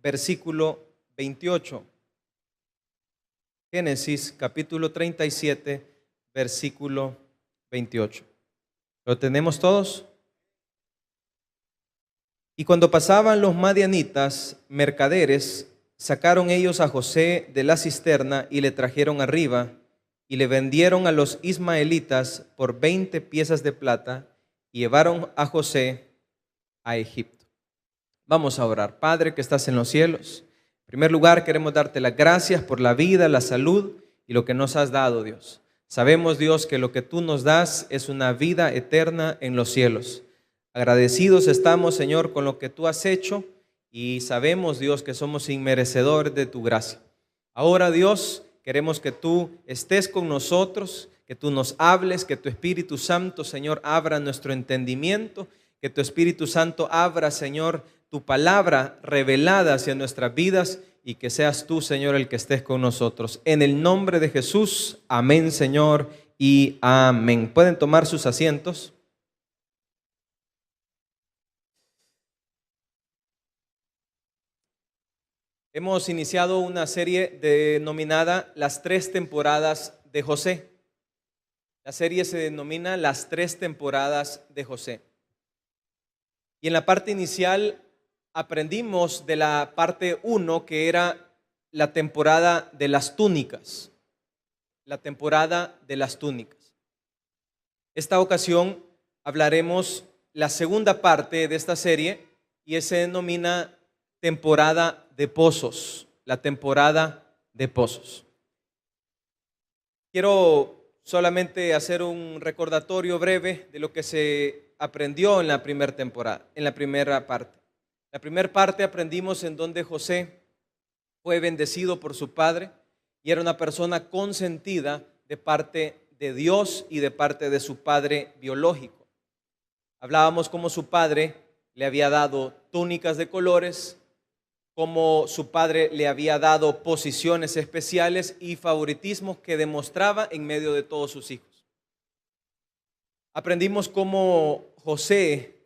versículo 28. Génesis capítulo 37, versículo 28. ¿Lo tenemos todos? Y cuando pasaban los madianitas, mercaderes, sacaron ellos a José de la cisterna y le trajeron arriba y le vendieron a los ismaelitas por 20 piezas de plata y llevaron a José a Egipto. Vamos a orar. Padre que estás en los cielos, en primer lugar queremos darte las gracias por la vida, la salud y lo que nos has dado, Dios. Sabemos, Dios, que lo que tú nos das es una vida eterna en los cielos. Agradecidos estamos, Señor, con lo que tú has hecho y sabemos, Dios, que somos inmerecedores de tu gracia. Ahora, Dios, queremos que tú estés con nosotros, que tú nos hables, que tu Espíritu Santo, Señor, abra nuestro entendimiento, que tu Espíritu Santo abra, Señor, tu palabra revelada hacia nuestras vidas y que seas tú, Señor, el que estés con nosotros. En el nombre de Jesús, amén, Señor, y amén. ¿Pueden tomar sus asientos? Hemos iniciado una serie denominada Las 3 temporadas de José. La serie se denomina Las 3 temporadas de José. Y en la parte inicial aprendimos de la parte 1, que era la temporada de las túnicas. La temporada de las túnicas. Esta ocasión hablaremos la segunda parte de esta serie y se denomina temporada de pozos, la temporada de pozos. Quiero solamente hacer un recordatorio breve de lo que se aprendió en la primera temporada, en la primera parte. La primera parte aprendimos en donde José fue bendecido por su padre y era una persona consentida de parte de Dios y de parte de su padre biológico. Hablábamos cómo su padre le había dado túnicas de colores, cómo su padre le había dado posiciones especiales y favoritismos que demostraba en medio de todos sus hijos. Aprendimos cómo José,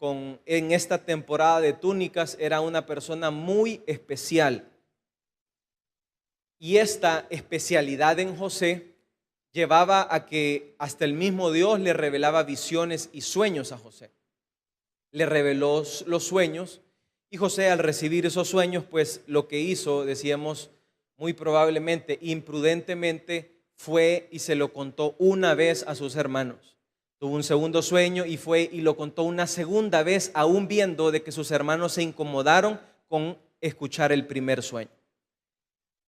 en esta temporada de túnicas, era una persona muy especial. Y esta especialidad en José llevaba a que hasta el mismo Dios le revelaba visiones y sueños a José. Le reveló los sueños. Y José, al recibir esos sueños, pues lo que hizo, decíamos, muy probablemente, imprudentemente, fue y se lo contó una vez a sus hermanos. Tuvo un segundo sueño y fue y lo contó una segunda vez, aún viendo de que sus hermanos se incomodaron con escuchar el primer sueño.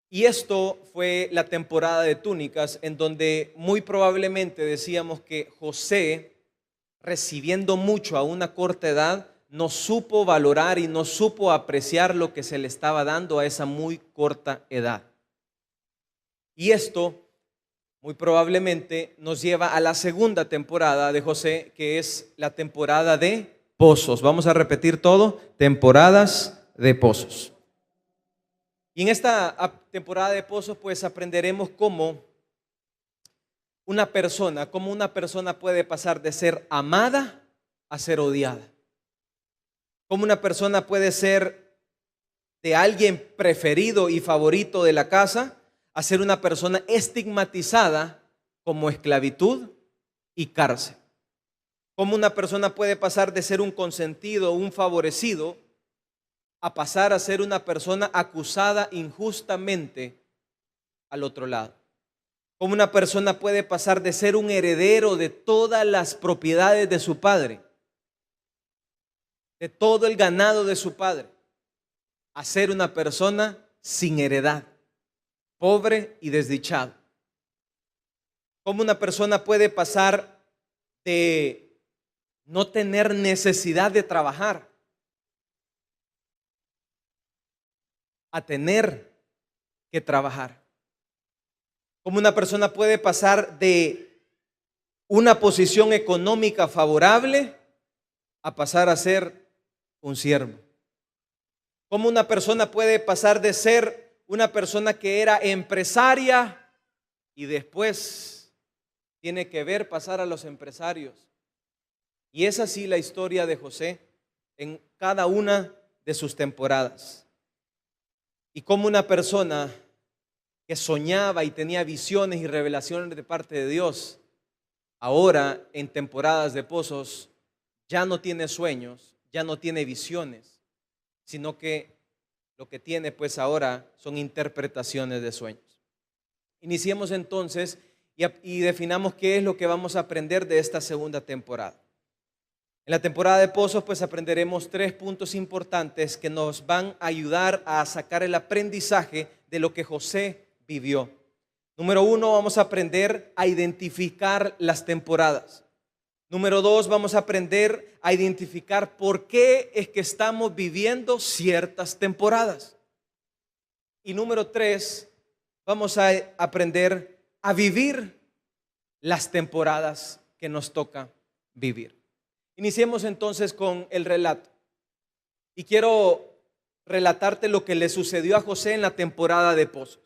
Y esto fue la temporada de túnicas, en donde muy probablemente decíamos que José, recibiendo mucho a una corta edad, no supo valorar y no supo apreciar lo que se le estaba dando a esa muy corta edad. Y esto muy probablemente nos lleva a la segunda temporada de José, que es la temporada de pozos. Vamos a repetir todo: temporadas de pozos. Y en esta temporada de pozos pues aprenderemos cómo una persona puede pasar de ser amada a ser odiada. Cómo una persona puede ser de alguien preferido y favorito de la casa a ser una persona estigmatizada como esclavitud y cárcel. Cómo una persona puede pasar de ser un consentido, un favorecido, a pasar a ser una persona acusada injustamente al otro lado. Cómo una persona puede pasar de ser un heredero de todas las propiedades de su padre, de todo el ganado de su padre, a ser una persona sin heredad, pobre y desdichado. Cómo una persona puede pasar de no tener necesidad de trabajar a tener que trabajar. Cómo una persona puede pasar de una posición económica favorable a pasar a ser un siervo. Cómo una persona puede pasar de ser una persona que era empresaria y después tiene que ver pasar a los empresarios. Y es así la historia de José en cada una de sus temporadas. y cómo una persona que soñaba y tenía visiones y revelaciones de parte de Dios, ahora en temporadas de pozos ya no tiene sueños, ya no tiene visiones, sino que lo que tiene pues ahora son interpretaciones de sueños. Iniciemos entonces y definamos qué es lo que vamos a aprender de esta segunda temporada. En la temporada de pozos pues aprenderemos 3 puntos importantes que nos van a ayudar a sacar el aprendizaje de lo que José vivió. Número 1, vamos a aprender a identificar las temporadas. Número 2, vamos a aprender a identificar por qué es que estamos viviendo ciertas temporadas. Y número 3, vamos a aprender a vivir las temporadas que nos toca vivir. Iniciemos entonces con el relato. Y quiero relatarte lo que le sucedió a José en la temporada de pozos.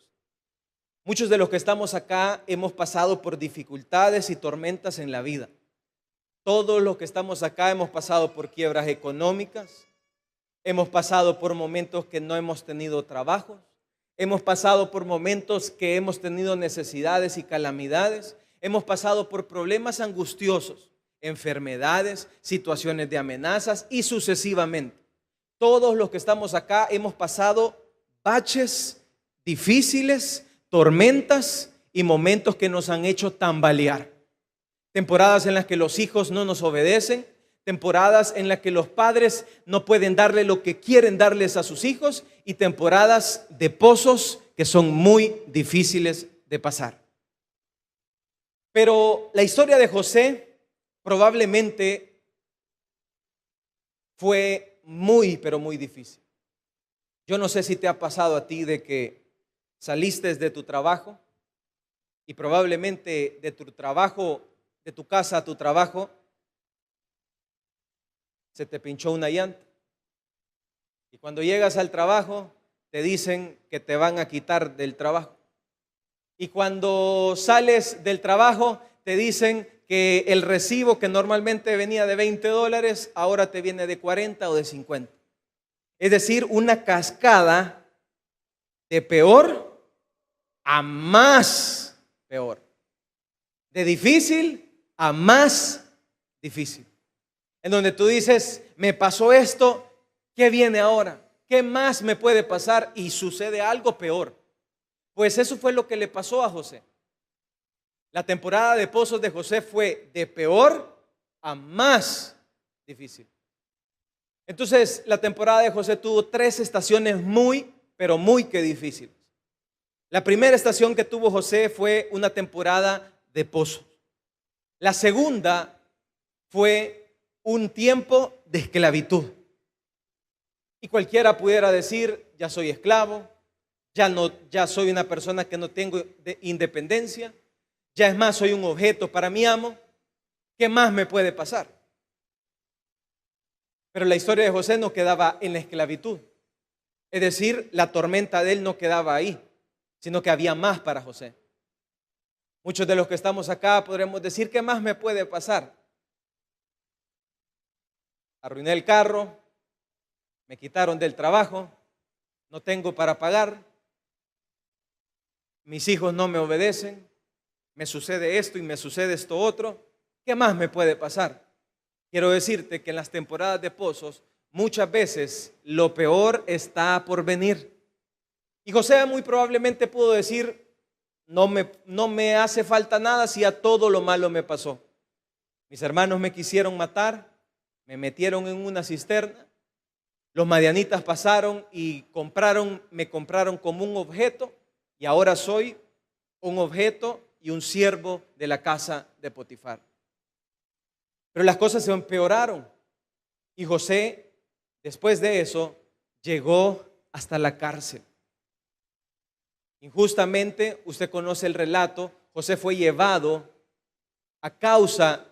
Muchos de los que estamos acá hemos pasado por dificultades y tormentas en la vida. Todos los que estamos acá hemos pasado por quiebras económicas, hemos pasado por momentos que no hemos tenido trabajo, hemos pasado por momentos que hemos tenido necesidades y calamidades, hemos pasado por problemas angustiosos, enfermedades, situaciones de amenazas y sucesivamente. Todos los que estamos acá hemos pasado baches difíciles, tormentas y momentos que nos han hecho tambalear. Temporadas en las que los hijos no nos obedecen, temporadas en las que los padres no pueden darle lo que quieren darles a sus hijos y temporadas de pozos que son muy difíciles de pasar. Pero la historia de José probablemente fue muy, pero muy difícil. Yo no sé si te ha pasado a ti de que saliste de tu trabajo y probablemente de tu trabajo, de tu casa a tu trabajo, se te pinchó una llanta. Y cuando llegas al trabajo, te dicen que te van a quitar del trabajo. Y cuando sales del trabajo, te dicen que el recibo que normalmente venía de $20, ahora te viene de 40 o de 50. Es decir, una cascada de peor a más peor. De difícil a más difícil. En donde tú dices, me pasó esto, ¿qué viene ahora? ¿Qué más me puede pasar? Y sucede algo peor. Pues eso fue lo que le pasó a José. La temporada de pozos de José fue de peor a más difícil. Entonces, la temporada de José tuvo 3 estaciones muy, pero muy que difíciles. La primera estación que tuvo José fue una temporada de pozos. La segunda fue un tiempo de esclavitud. Y cualquiera pudiera decir, ya soy esclavo, ya soy una persona que no tengo independencia, ya es más, soy un objeto para mi amo. ¿Qué más me puede pasar? Pero la historia de José no quedaba en la esclavitud. Es decir, la tormenta de él no quedaba ahí, sino que había más para José. Muchos de los que estamos acá podremos decir, ¿qué más me puede pasar? Arruiné el carro, me quitaron del trabajo, no tengo para pagar, mis hijos no me obedecen, me sucede esto y me sucede esto otro. ¿Qué más me puede pasar? Quiero decirte que en las temporadas de pozos muchas veces lo peor está por venir. Y José muy probablemente pudo decir, no me hace falta nada si a todo lo malo me pasó. Mis hermanos me quisieron matar, me metieron en una cisterna, los madianitas pasaron y me compraron como un objeto y ahora soy un objeto y un siervo de la casa de Potifar. Pero las cosas se empeoraron y José, después de eso, llegó hasta la cárcel. Injustamente, usted conoce el relato, José fue llevado a causa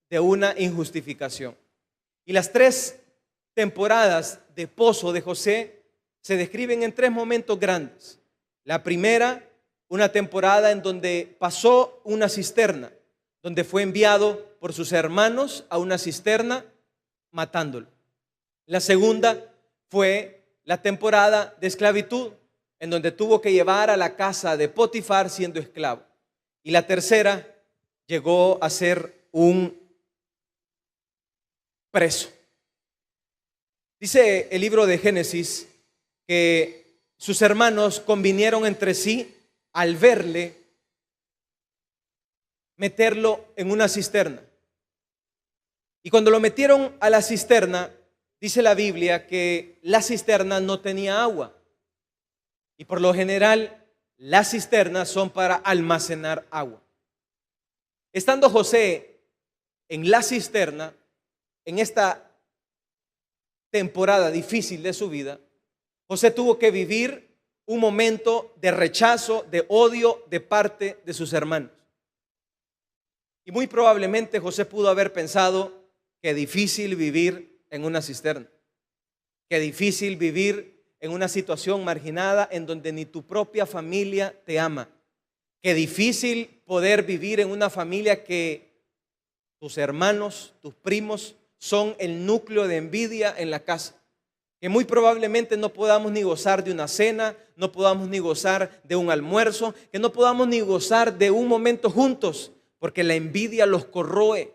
de una injustificación. Y las 3 temporadas de pozo de José se describen en 3 momentos grandes. La primera, una temporada en donde pasó una cisterna, donde fue enviado por sus hermanos a una cisterna matándolo. La segunda fue la temporada de esclavitud, en donde tuvo que llevar a la casa de Potifar siendo esclavo. Y la tercera, llegó a ser un preso. Dice el libro de Génesis que sus hermanos convinieron entre sí al verle meterlo en una cisterna. Y cuando lo metieron a la cisterna, dice la Biblia que la cisterna no tenía agua. Y por lo general, las cisternas son para almacenar agua. Estando José en la cisterna, en esta temporada difícil de su vida, José tuvo que vivir un momento de rechazo, de odio de parte de sus hermanos. Y muy probablemente José pudo haber pensado: qué difícil vivir en una cisterna, qué difícil vivir en una situación marginada en donde ni tu propia familia te ama, qué difícil poder vivir en una familia que tus hermanos, tus primos son el núcleo de envidia en la casa, que muy probablemente no podamos ni gozar de una cena, no podamos ni gozar de un almuerzo, que no podamos ni gozar de un momento juntos, porque la envidia los corroe.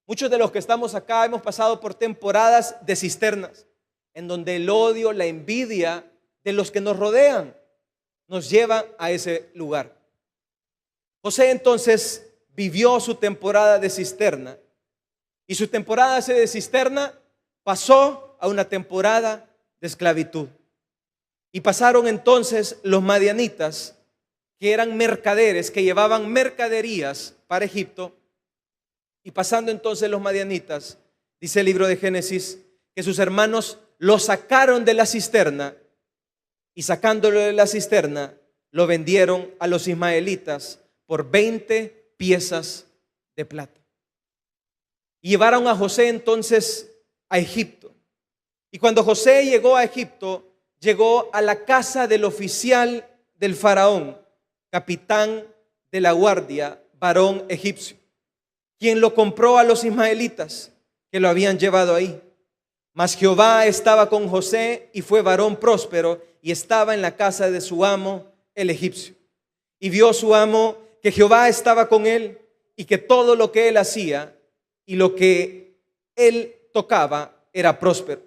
Muchos de los que estamos acá hemos pasado por temporadas de cisternas, en donde el odio, la envidia de los que nos rodean nos lleva a ese lugar. José entonces vivió su temporada de cisterna, y su temporada de cisterna pasó a una temporada de esclavitud. Y pasaron entonces los madianitas, que eran mercaderes, que llevaban mercaderías para Egipto. Y pasando entonces los madianitas, dice el libro de Génesis, que sus hermanos lo sacaron de la cisterna, y sacándolo de la cisterna, lo vendieron a los ismaelitas por 20 piezas de plata. Y llevaron a José entonces a Egipto. Y cuando José llegó a Egipto, llegó a la casa del oficial del faraón, capitán de la guardia, varón egipcio, quien lo compró a los ismaelitas que lo habían llevado ahí. Mas Jehová estaba con José, y fue varón próspero, y estaba en la casa de su amo, el egipcio. Y vio su amo que Jehová estaba con él, y que todo lo que él hacía y lo que él tocaba era próspero.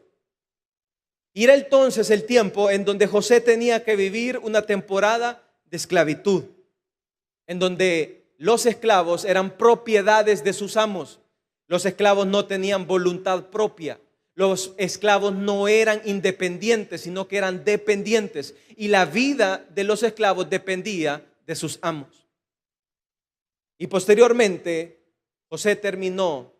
Y era entonces el tiempo en donde José tenía que vivir una temporada de esclavitud, en donde los esclavos eran propiedades de sus amos. Los esclavos no tenían voluntad propia. Los esclavos no eran independientes, sino que eran dependientes. Y la vida de los esclavos dependía de sus amos. Y posteriormente, José terminó,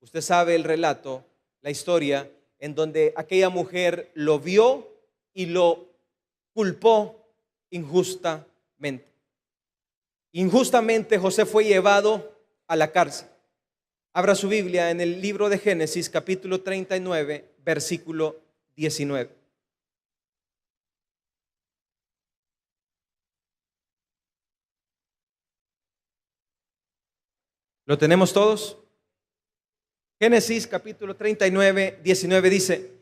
usted sabe el relato, la historia, en donde aquella mujer lo vio y lo culpó injustamente. Injustamente José fue llevado a la cárcel. Abra su Biblia en el libro de Génesis, capítulo 39, versículo 19. ¿Lo tenemos todos? Génesis capítulo 39, 19 dice: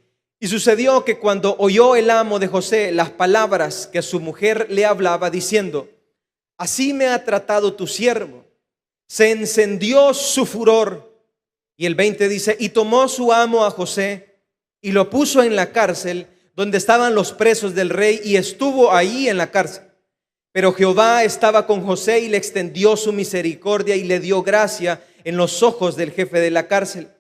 y sucedió que cuando oyó el amo de José las palabras que su mujer le hablaba, diciendo: así me ha tratado tu siervo, se encendió su furor. Y el 20 dice: y tomó su amo a José y lo puso en la cárcel donde estaban los presos del rey, y estuvo ahí en la cárcel. Pero Jehová estaba con José y le extendió su misericordia y le dio gracia en los ojos del jefe de la cárcel.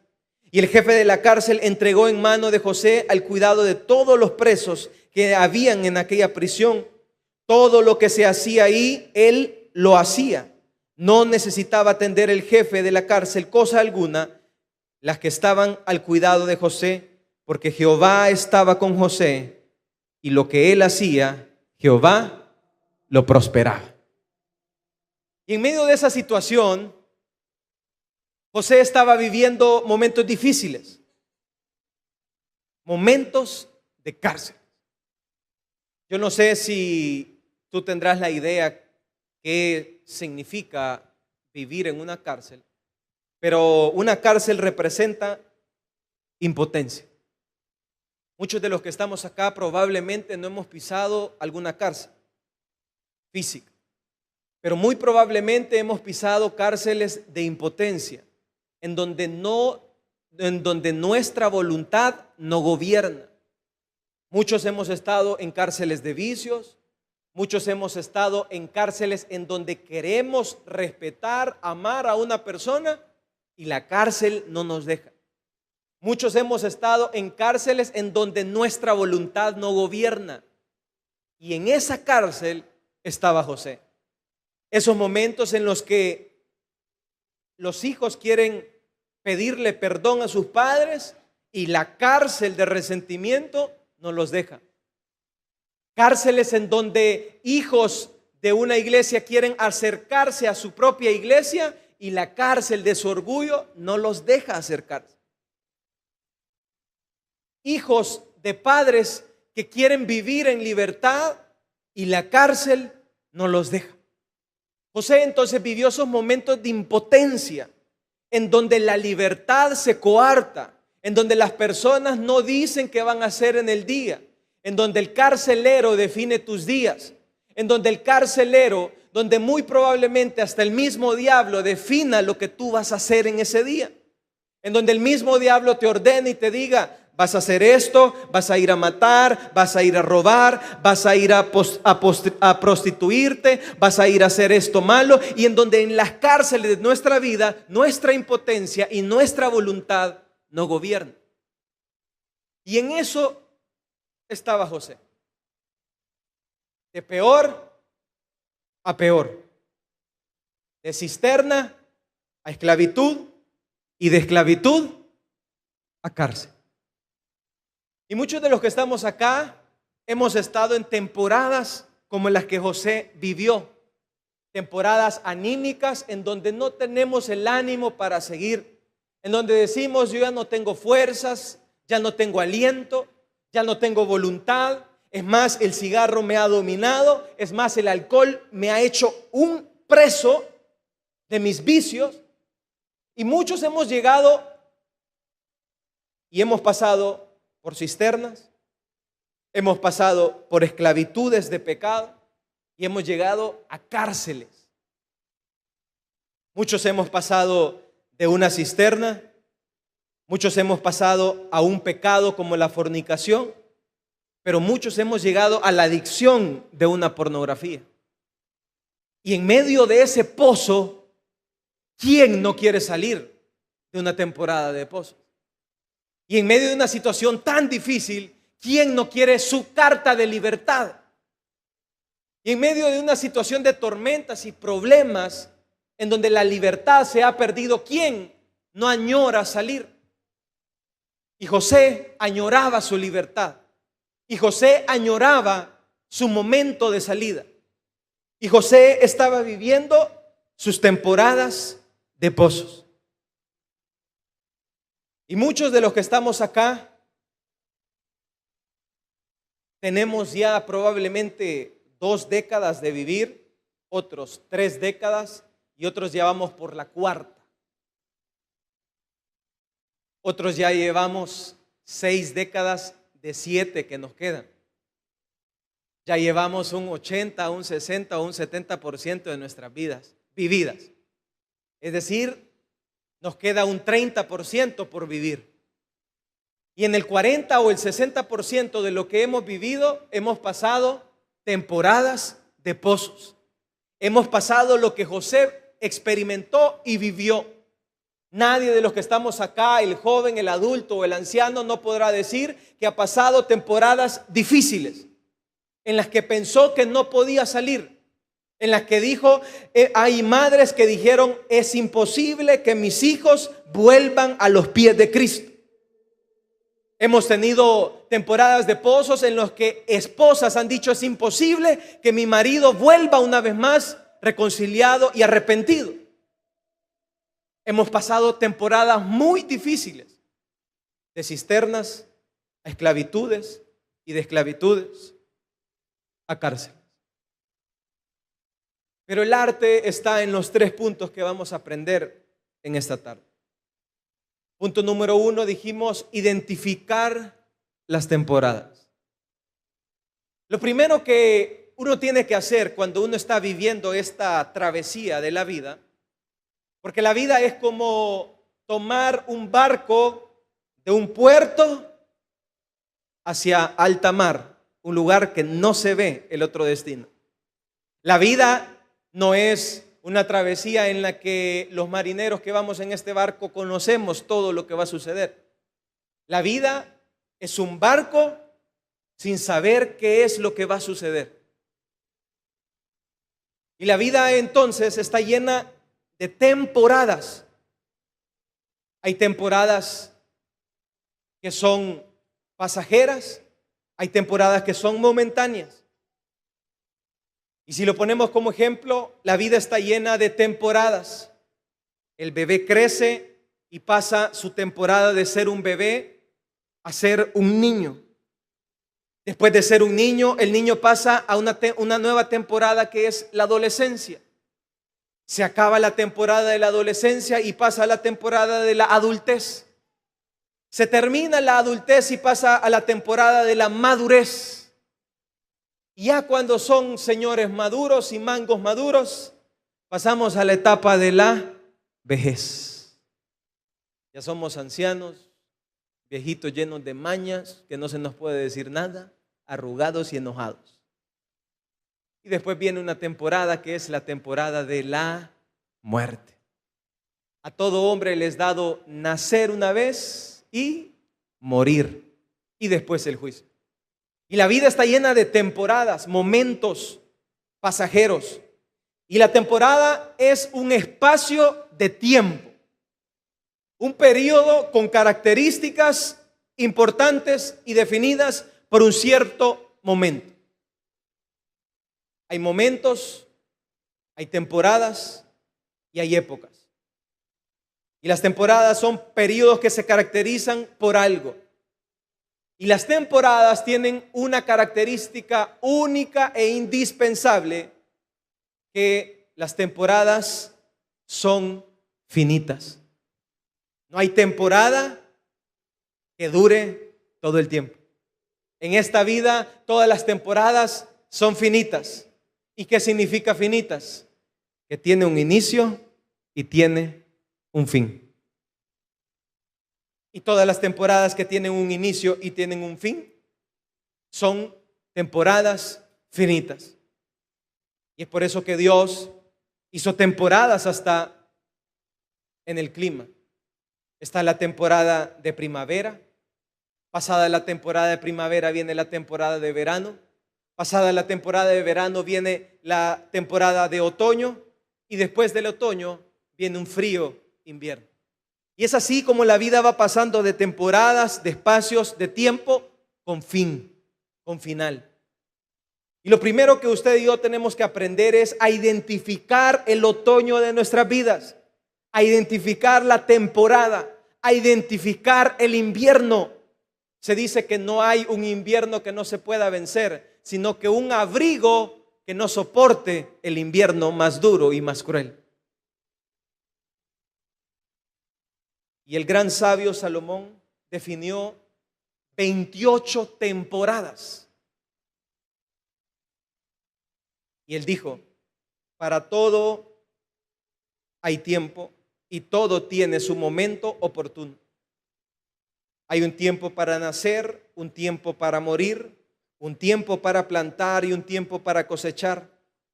Y el jefe de la cárcel entregó en mano de José al cuidado de todos los presos que habían en aquella prisión. Todo lo que se hacía ahí, él lo hacía. No necesitaba atender el jefe de la cárcel cosa alguna, las que estaban al cuidado de José, porque Jehová estaba con José, y lo que él hacía, Jehová lo prosperaba. Y en medio de esa situación, José estaba viviendo momentos difíciles, momentos de cárcel. Yo no sé si tú tendrás la idea qué significa vivir en una cárcel, pero una cárcel representa impotencia. Muchos de los que estamos acá probablemente no hemos pisado alguna cárcel física, pero muy probablemente hemos pisado cárceles de impotencia, en donde nuestra voluntad no gobierna. Muchos hemos estado en cárceles de vicios, muchos hemos estado en cárceles en donde queremos respetar, amar a una persona y la cárcel no nos deja. Muchos hemos estado en cárceles en donde nuestra voluntad no gobierna. Y en esa cárcel estaba José. Esos momentos en los que los hijos quieren pedirle perdón a sus padres y la cárcel de resentimiento no los deja. Cárceles en donde hijos de una iglesia quieren acercarse a su propia iglesia y la cárcel de su orgullo no los deja acercarse. Hijos de padres que quieren vivir en libertad y la cárcel no los deja. José entonces vivió esos momentos de impotencia en donde la libertad se coarta, en donde las personas no dicen qué van a hacer en el día, en donde el carcelero define tus días, en donde el carcelero, donde muy probablemente hasta el mismo diablo defina lo que tú vas a hacer en ese día, en donde el mismo diablo te ordena y te diga: vas a hacer esto, vas a ir a matar, vas a ir a robar, vas a ir a prostituirte, vas a ir a hacer esto malo. Y en donde en las cárceles de nuestra vida, nuestra impotencia y nuestra voluntad no gobiernan. Y en eso estaba José. De peor a peor. De cisterna a esclavitud y de esclavitud a cárcel. Y muchos de los que estamos acá hemos estado en temporadas como las que José vivió. Temporadas anímicas en donde no tenemos el ánimo para seguir. En donde decimos: yo ya no tengo fuerzas, ya no tengo aliento, ya no tengo voluntad. Es más, el cigarro me ha dominado. Es más, el alcohol me ha hecho un preso de mis vicios. Y muchos hemos llegado y hemos pasado por cisternas, hemos pasado por esclavitudes de pecado y hemos llegado a cárceles. Muchos hemos pasado de una cisterna, muchos hemos pasado a un pecado como la fornicación, pero muchos hemos llegado a la adicción de una pornografía. Y en medio de ese pozo, ¿quién no quiere salir de una temporada de pozo? Y en medio de una situación tan difícil, ¿quién no quiere su carta de libertad? Y en medio de una situación de tormentas y problemas en donde la libertad se ha perdido, ¿quién no añora salir? Y José añoraba su libertad. Y José añoraba su momento de salida. Y José estaba viviendo sus temporadas de pozos. Y muchos de los que estamos acá tenemos ya probablemente 2 décadas de vivir, otros 3 décadas y otros ya vamos por la 4ª. Otros ya llevamos 6 décadas de 7 que nos quedan. Ya llevamos un 80, un 60 o un 70% de nuestras vidas vividas. Es decir, nos queda un 30% por vivir. Y en el 40 o el 60% de lo que hemos vivido, hemos pasado temporadas de pozos. Hemos pasado lo que José experimentó y vivió. Nadie de los que estamos acá, el joven, el adulto o el anciano, no podrá decir que ha pasado temporadas difíciles, en las que pensó que no podía salir, en las que dijo, hay madres que dijeron: es imposible que mis hijos vuelvan a los pies de Cristo. Hemos tenido temporadas de pozos en los que esposas han dicho: es imposible que mi marido vuelva una vez más reconciliado y arrepentido. Hemos pasado temporadas muy difíciles, de cisternas a esclavitudes y de esclavitudes a cárcel. Pero el arte está en los 3 puntos que vamos a aprender en esta tarde. Punto número 1, dijimos: identificar las temporadas. Lo primero que uno tiene que hacer cuando uno está viviendo esta travesía de la vida, porque la vida es como tomar un barco de un puerto hacia alta mar, un lugar que no se ve el otro destino. La vida no es una travesía en la que los marineros que vamos en este barco conocemos todo lo que va a suceder. La vida es un barco sin saber qué es lo que va a suceder. Y la vida entonces está llena de temporadas. Hay temporadas que son pasajeras, hay temporadas que son momentáneas. Y si lo ponemos como ejemplo, la vida está llena de temporadas. El bebé crece y pasa su temporada de ser un bebé a ser un niño. Después de ser un niño, el niño pasa a una nueva temporada que es la adolescencia. Se acaba la temporada de la adolescencia y pasa a la temporada de la adultez. Se termina la adultez y pasa a la temporada de la madurez. Y ya cuando son señores maduros y mangos maduros, pasamos a la etapa de la vejez. Ya somos ancianos, viejitos llenos de mañas, que no se nos puede decir nada, arrugados y enojados. Y después viene una temporada que es la temporada de la muerte. A todo hombre les es dado nacer una vez y morir, y después el juicio. Y la vida está llena de temporadas, momentos pasajeros. Y la temporada es un espacio de tiempo, un periodo con características importantes y definidas por un cierto momento. Hay momentos, hay temporadas y hay épocas. Y las temporadas son periodos que se caracterizan por algo. Y las temporadas tienen una característica única e indispensable, que las temporadas son finitas. No hay temporada que dure todo el tiempo. En esta vida todas las temporadas son finitas. ¿Y qué significa finitas? Que tiene un inicio y tiene un fin. Y todas las temporadas que tienen un inicio y tienen un fin son temporadas finitas. Y es por eso que Dios hizo temporadas hasta en el clima. Está la temporada de primavera. Pasada la temporada de primavera viene la temporada de verano. Pasada la temporada de verano viene la temporada de otoño. Y después del otoño viene un frío invierno. Y es así como la vida va pasando de temporadas, de espacios, de tiempo, con fin, con final. Y lo primero que usted y yo tenemos que aprender es a identificar el otoño de nuestras vidas, a identificar la temporada, a identificar el invierno. Se dice que no hay un invierno que no se pueda vencer, sino que un abrigo que no soporte el invierno más duro y más cruel. Y el gran sabio Salomón definió 28 temporadas. Y él dijo: para todo hay tiempo y todo tiene su momento oportuno. Hay un tiempo para nacer, un tiempo para morir, un tiempo para plantar y un tiempo para cosechar,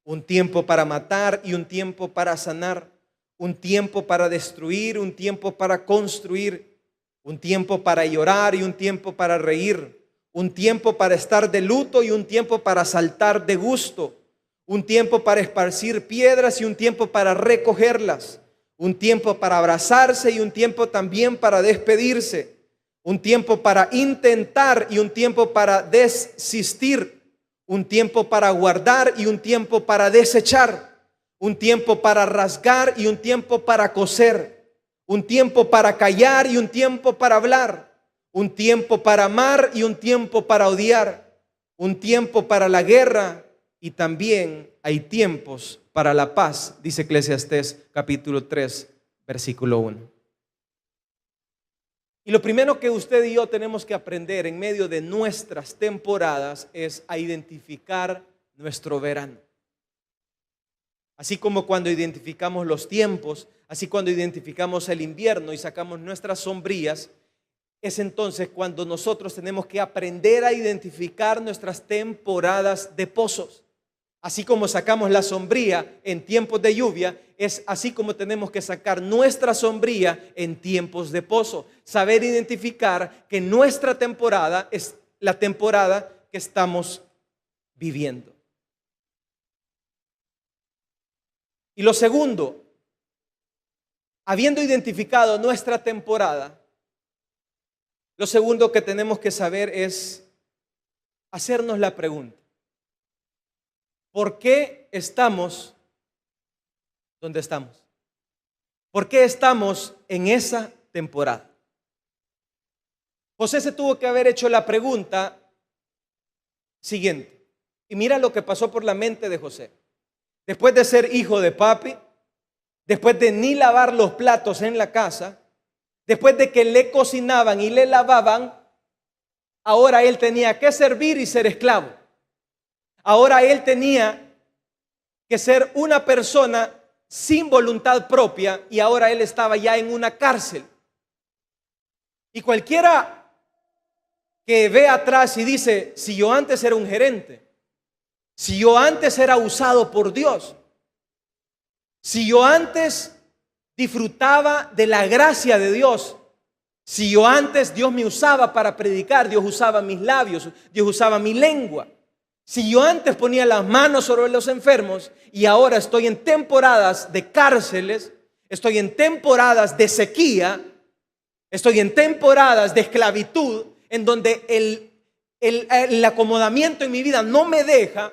un tiempo para matar y un tiempo para sanar, un tiempo para destruir, un tiempo para construir, un tiempo para llorar y un tiempo para reír, un tiempo para estar de luto y un tiempo para saltar de gusto, un tiempo para esparcir piedras y un tiempo para recogerlas, un tiempo para abrazarse y un tiempo también para despedirse, un tiempo para intentar y un tiempo para desistir, un tiempo para guardar y un tiempo para desechar, un tiempo para rasgar y un tiempo para coser, un tiempo para callar y un tiempo para hablar, un tiempo para amar y un tiempo para odiar, un tiempo para la guerra y también hay tiempos para la paz, dice Eclesiastés capítulo 3, versículo 1. Y lo primero que usted y yo tenemos que aprender en medio de nuestras temporadas es a identificar nuestro verano. Así como cuando identificamos los tiempos, así cuando identificamos el invierno y sacamos nuestras sombrillas, es entonces cuando nosotros tenemos que aprender a identificar nuestras temporadas de pozos. Así como sacamos la sombría en tiempos de lluvia, es así como tenemos que sacar nuestra sombría en tiempos de pozo. Saber identificar que nuestra temporada es la temporada que estamos viviendo. Y lo segundo, habiendo identificado nuestra temporada, lo segundo que tenemos que saber es hacernos la pregunta: ¿por qué estamos donde estamos? ¿Por qué estamos en esa temporada? José se tuvo que haber hecho la pregunta siguiente. Y mira lo que pasó por la mente de José. Después de ser hijo de papi, después de ni lavar los platos en la casa, después de que le cocinaban y le lavaban, ahora él tenía que servir y ser esclavo. Ahora él tenía que ser una persona sin voluntad propia y ahora él estaba ya en una cárcel. Y cualquiera que ve atrás y dice: si yo antes era un gerente, si yo antes era usado por Dios, si yo antes disfrutaba de la gracia de Dios, si yo antes Dios me usaba para predicar, Dios usaba mis labios, Dios usaba mi lengua, si yo antes ponía las manos sobre los enfermos y ahora estoy en temporadas de cárceles, estoy en temporadas de sequía, estoy en temporadas de esclavitud, en donde el acomodamiento en mi vida no me deja.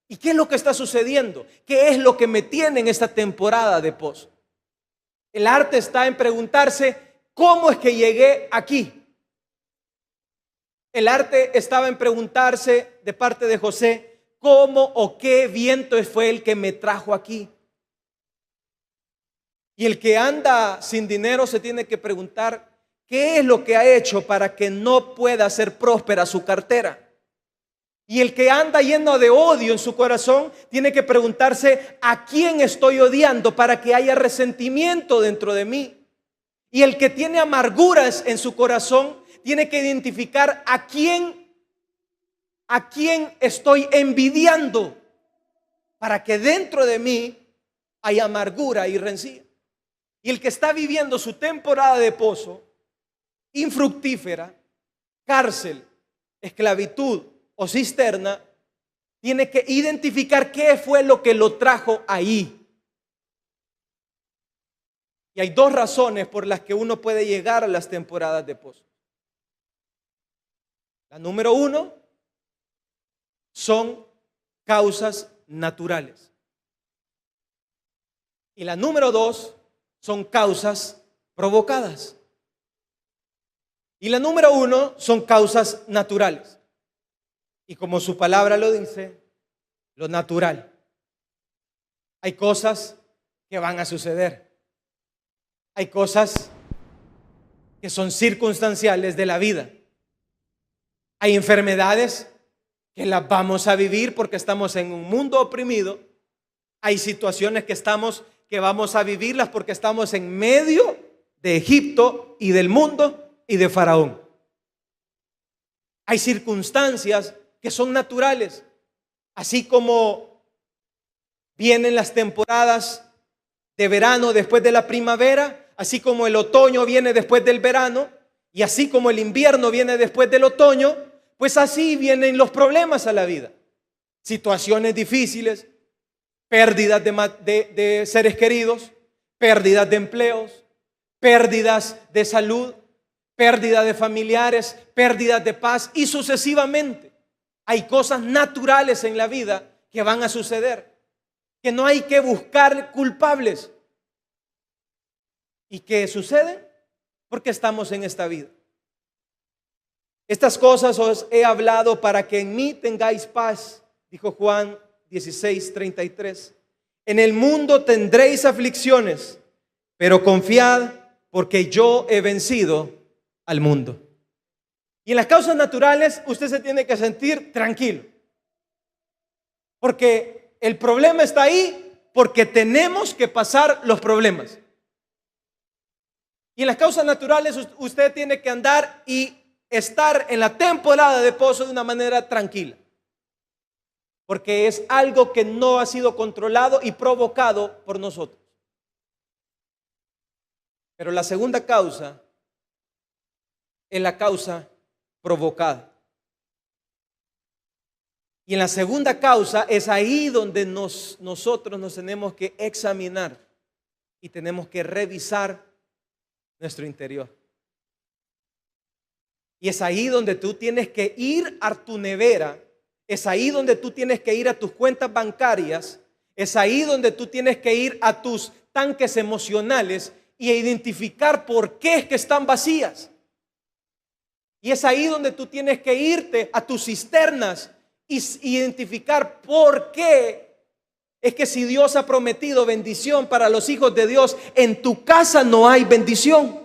¿Y qué es lo que está sucediendo? ¿Qué es lo que me tiene en esta temporada de pozo? El arte está en preguntarse: ¿cómo es que llegué aquí? El arte estaba en preguntarse de parte de José: ¿cómo o qué viento fue el que me trajo aquí? Y el que anda sin dinero se tiene que preguntar: ¿qué es lo que ha hecho para que no pueda ser próspera su cartera? Y el que anda lleno de odio en su corazón tiene que preguntarse: ¿a quién estoy odiando para que haya resentimiento dentro de mí? Y el que tiene amarguras en su corazón tiene que identificar a quién estoy envidiando para que dentro de mí haya amargura y rencilla. Y el que está viviendo su temporada de pozo, infructífera, cárcel, esclavitud o cisterna, tiene que identificar qué fue lo que lo trajo ahí. Y hay dos razones por las que uno puede llegar a las temporadas de pozo. La número uno son causas naturales. Y la número dos son causas provocadas. Y la número uno son causas naturales. Y como su palabra lo dice, lo natural. Hay cosas que van a suceder. Hay cosas que son circunstanciales de la vida. Hay enfermedades que las vamos a vivir porque estamos en un mundo oprimido. Hay situaciones que vamos a vivirlas porque estamos en medio de Egipto y del mundo y de Faraón. Hay circunstancias que son naturales, así como vienen las temporadas de verano después de la primavera, así como el otoño viene después del verano, y así como el invierno viene después del otoño, pues así vienen los problemas a la vida. Situaciones difíciles, pérdidas de seres queridos, pérdidas de empleos, pérdidas de salud, pérdida de familiares, pérdidas de paz y sucesivamente. Hay cosas naturales en la vida que van a suceder, que no hay que buscar culpables y que suceden porque estamos en esta vida. Estas cosas os he hablado para que en mí tengáis paz, dijo Juan 16:33. En el mundo tendréis aflicciones, pero confiad porque yo he vencido al mundo. Y en las causas naturales usted se tiene que sentir tranquilo, porque el problema está ahí, porque tenemos que pasar los problemas. Y en las causas naturales usted tiene que andar y estar en la temporada de pozo de una manera tranquila, porque es algo que no ha sido controlado y provocado por nosotros. Pero la segunda causa es la causa provocada. Y en la segunda causa es ahí donde nosotros nos tenemos que examinar y tenemos que revisar nuestro interior. Y es ahí donde tú tienes que ir a tu nevera, es ahí donde tú tienes que ir a tus cuentas bancarias, es ahí donde tú tienes que ir a tus tanques emocionales y identificar por qué es que están vacías. Y es ahí donde tú tienes que irte a tus cisternas y identificar por qué es que si Dios ha prometido bendición para los hijos de Dios, en tu casa no hay bendición.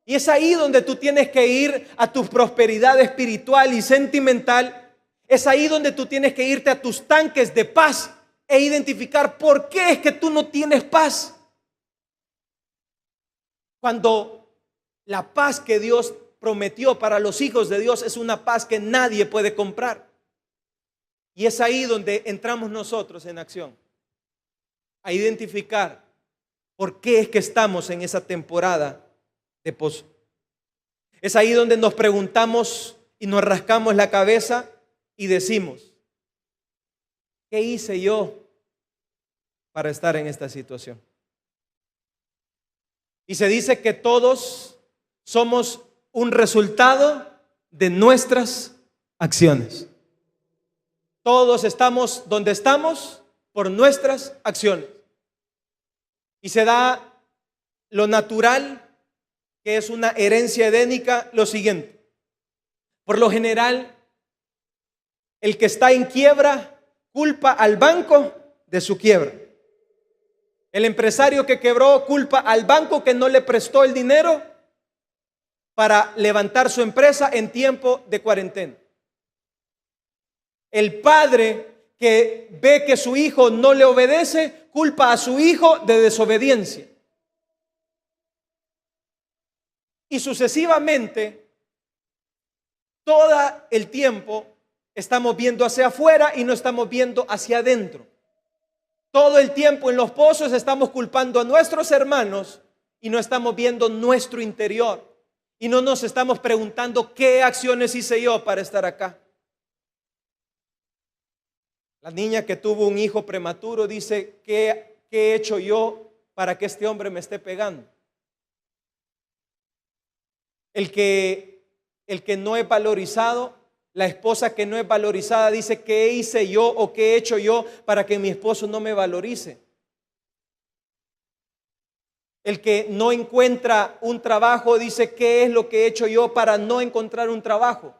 Y es ahí donde tú tienes que ir a tu prosperidad espiritual y sentimental. Es ahí donde tú tienes que irte a tus tanques de paz e identificar por qué es que tú no tienes paz. Cuando la paz que Dios prometió para los hijos de Dios es una paz que nadie puede comprar. Y es ahí donde entramos nosotros en acción, a identificar por qué es que estamos en esa temporada de pozo. Es ahí donde nos preguntamos y nos rascamos la cabeza y decimos: ¿qué hice yo para estar en esta situación? Y se dice que todos somos un resultado de nuestras acciones. Todos estamos donde estamos por nuestras acciones. Y se da lo natural, que es una herencia edénica, lo siguiente. Por lo general, el que está en quiebra culpa al banco de su quiebra. El empresario que quebró culpa al banco que no le prestó el dinero para levantar su empresa en tiempo de cuarentena. El padre que ve que su hijo no le obedece culpa a su hijo de desobediencia. Y sucesivamente, todo el tiempo estamos viendo hacia afuera y no estamos viendo hacia adentro. Todo el tiempo en los pozos estamos culpando a nuestros hermanos y no estamos viendo nuestro interior. Y no nos estamos preguntando qué acciones hice yo para estar acá. La niña que tuvo un hijo prematuro dice: ¿qué he hecho yo para que este hombre me esté pegando? El que no es valorizado, la esposa que no es valorizada dice: ¿qué hice yo o qué he hecho yo para que mi esposo no me valorice? El que no encuentra un trabajo dice: ¿qué es lo que he hecho yo para no encontrar un trabajo?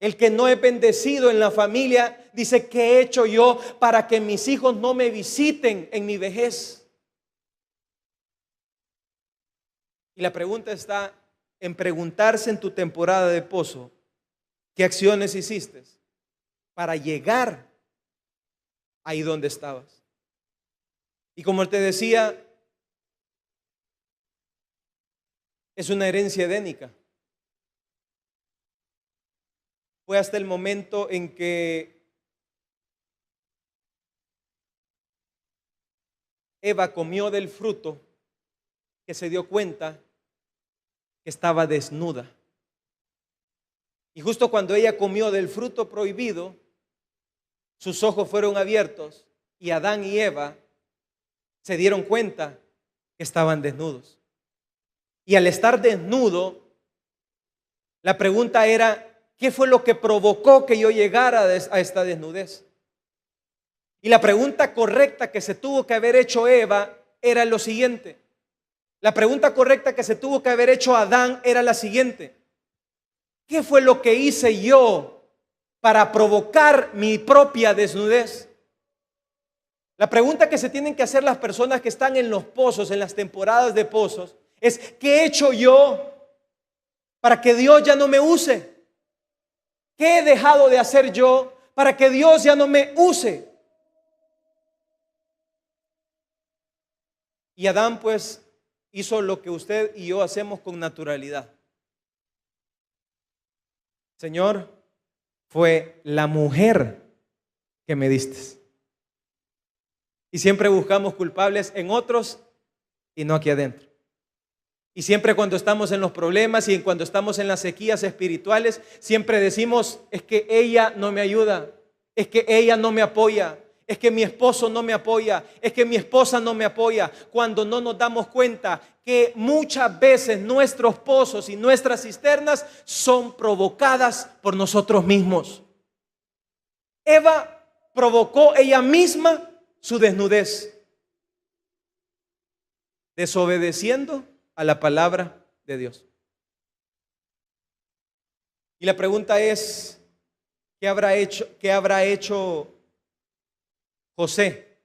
El que no es bendecido en la familia dice: ¿qué he hecho yo para que mis hijos no me visiten en mi vejez? Y la pregunta está en preguntarse en tu temporada de pozo: ¿qué acciones hiciste para llegar ahí donde estabas? Y como te decía, es una herencia edénica. Fue hasta el momento en que Eva comió del fruto que se dio cuenta que estaba desnuda. Y justo cuando ella comió del fruto prohibido, sus ojos fueron abiertos y Adán y Eva se dieron cuenta que estaban desnudos. Y al estar desnudo, la pregunta era: ¿qué fue lo que provocó que yo llegara a esta desnudez? Y la pregunta correcta que se tuvo que haber hecho Eva era lo siguiente. La pregunta correcta que se tuvo que haber hecho Adán era la siguiente: ¿qué fue lo que hice yo para provocar mi propia desnudez? La pregunta que se tienen que hacer las personas que están en los pozos, en las temporadas de pozos, es: ¿qué he hecho yo para que Dios ya no me use? ¿Qué he dejado de hacer yo para que Dios ya no me use? Y Adán pues hizo lo que usted y yo hacemos con naturalidad. Señor, fue la mujer que me diste. Y siempre buscamos culpables en otros y no aquí adentro. Y siempre cuando estamos en los problemas y cuando estamos en las sequías espirituales, siempre decimos, es que ella no me ayuda, es que ella no me apoya, es que mi esposo no me apoya, es que mi esposa no me apoya, cuando no nos damos cuenta que muchas veces nuestros pozos y nuestras cisternas son provocadas por nosotros mismos. Eva provocó ella misma su desnudez, desobedeciendo a la palabra de Dios. Y la pregunta es, ¿qué habrá hecho José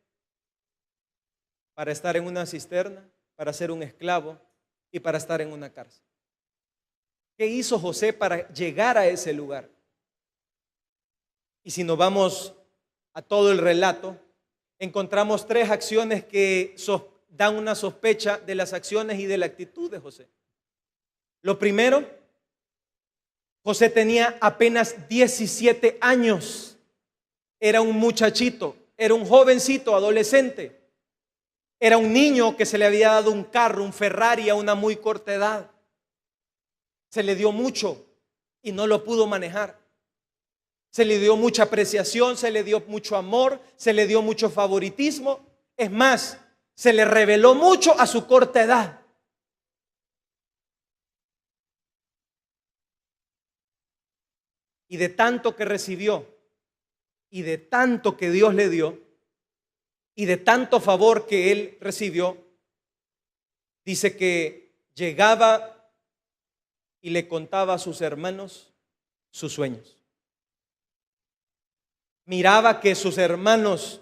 para estar en una cisterna, para ser un esclavo y para estar en una cárcel? ¿Qué hizo José para llegar a ese lugar? Y si nos vamos a todo el relato, encontramos tres acciones que dan una sospecha de las acciones y de la actitud de José. Lo primero, José tenía apenas 17 años. Era un muchachito, era un jovencito, adolescente. Era un niño que se le había dado un carro, un Ferrari a una muy corta edad. Se le dio mucho y no lo pudo manejar. Se le dio mucha apreciación, se le dio mucho amor, se le dio mucho favoritismo. Es más, se le reveló mucho a su corta edad. Y de tanto que recibió, y de tanto que Dios le dio, y de tanto favor que él recibió, dice que llegaba y le contaba a sus hermanos sus sueños. Miraba que sus hermanos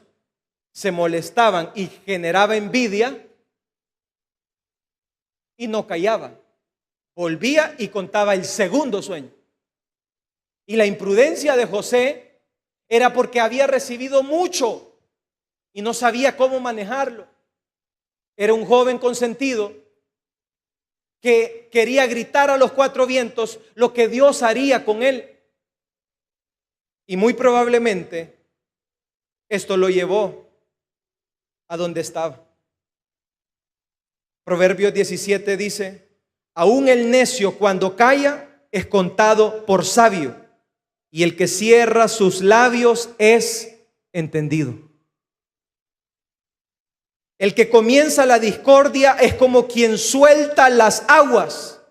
se molestaban y generaba envidia y no callaba. Volvía y contaba el segundo sueño. Y la imprudencia de José era porque había recibido mucho y no sabía cómo manejarlo. Era un joven consentido que quería gritar a los cuatro vientos lo que Dios haría con él. Y muy probablemente esto lo llevó a donde estaba. Proverbios 17 dice, aún el necio cuando calla es contado por sabio, y el que cierra sus labios es entendido. El que comienza la discordia es como quien suelta las aguas